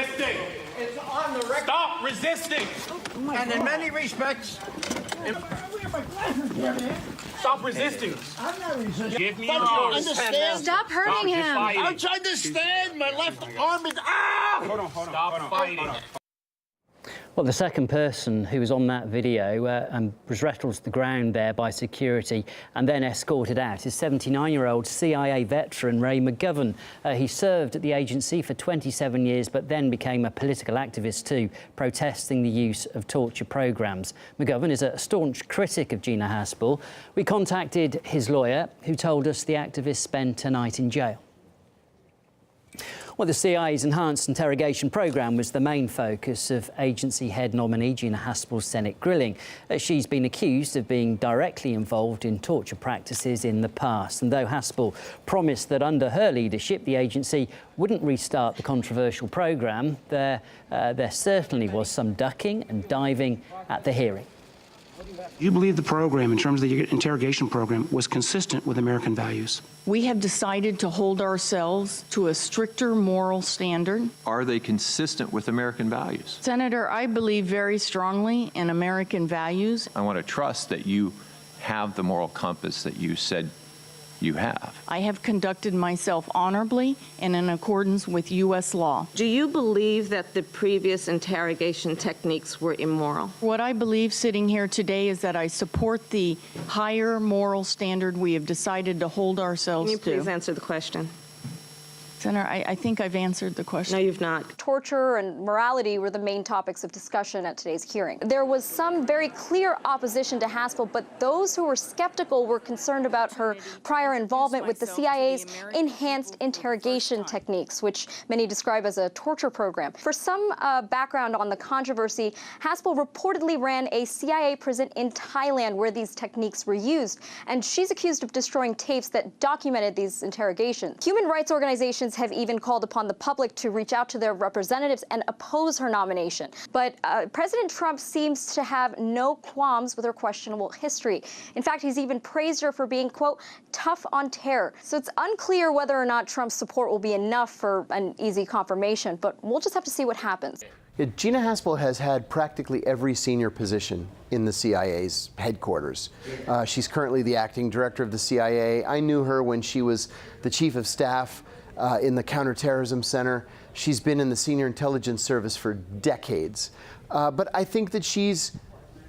resisting. It's on the record. Stop resisting. And in many respects, Stop resisting. I'm not resisting. Give me Don't your you arms. understand? Stop hurting him. I'm trying to stand. My left arm is Hold on. Stop fighting. Well, the second person who was on that video and was wrestled to the ground there by security and then escorted out is 79-year-old CIA veteran Ray McGovern. He served at the agency for 27 years, but then became a political activist too, protesting the use of torture programmes. McGovern is a staunch critic of Gina Haspel. We contacted his lawyer, who told us the activist spent a night in jail. Well, the CIA's enhanced interrogation programme was the main focus of agency head nominee Gina Haspel's Senate grilling. She's been accused of being directly involved in torture practices in the past. And though Haspel promised that under her leadership the agency wouldn't restart the controversial programme, there certainly was some ducking and diving at the hearing. You believe the program, in terms of the interrogation program, was consistent with American values? We have decided to hold ourselves to a stricter moral standard. Are they consistent with American values? Senator, I believe very strongly in American values. I want to trust that you have the moral compass that you said you have. I have conducted myself honorably and in accordance with U.S. law. Do you believe that the previous interrogation techniques were immoral? What I believe sitting here today is that I support the higher moral standard we have decided to hold ourselves to. Can you please answer the question? Senator, I think I've answered the question. No, you've not. Torture and morality were the main topics of discussion at today's hearing. There was some very clear opposition to Haspel, but those who were skeptical were concerned about her prior involvement with the CIA's enhanced interrogation techniques, which many describe as a torture program. For some background on the controversy, Haspel reportedly ran a CIA prison in Thailand where these techniques were used, and she's accused of destroying tapes that documented these interrogations. Human rights organizations have even called upon the public to reach out to their representatives and oppose her nomination. But President Trump seems to have no qualms with her questionable history. In fact, he's even praised her for being, quote, tough on terror. So it's unclear whether or not Trump's support will be enough for an easy confirmation, but we'll just have to see what happens. Gina Haspel has had practically every senior position in the CIA's headquarters. She's currently the acting director of the CIA. I knew her when she was the chief of staff in the Counterterrorism Center. She's been in the Senior Intelligence Service for decades. But I think that she's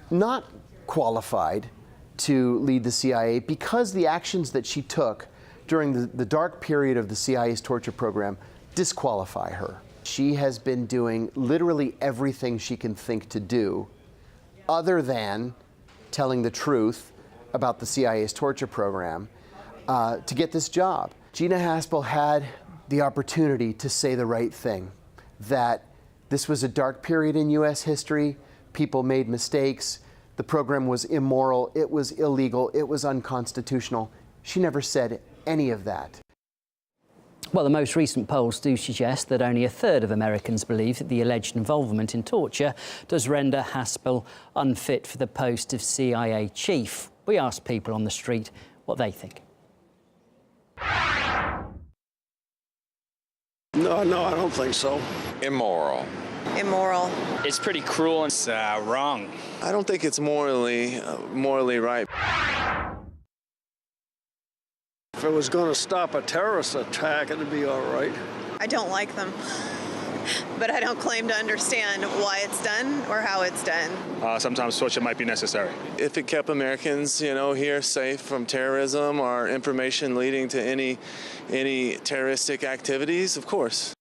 not qualified to lead the CIA because the actions that she took during the dark period of the CIA's torture program disqualify her. She has been doing literally everything she can think to do other than telling the truth about the CIA's torture program to get this job. Gina Haspel had the opportunity to say the right thing, that this was a dark period in U.S. history, people made mistakes, the program was immoral, it was illegal, it was unconstitutional. She never said any of that. Well, the most recent polls do suggest that only a third of Americans believe that the alleged involvement in torture does render Haspel unfit for the post of CIA chief. We asked people on the street what they think. No, I don't think so. Immoral. Immoral. It's pretty cruel and it's wrong. I don't think it's morally right. If it was going to stop a terrorist attack, it'd be all right. I don't like them, but I don't claim to understand why it's done or how it's done. Sometimes torture might be necessary. If it kept Americans, here safe from terrorism or information leading to any terroristic activities, of course.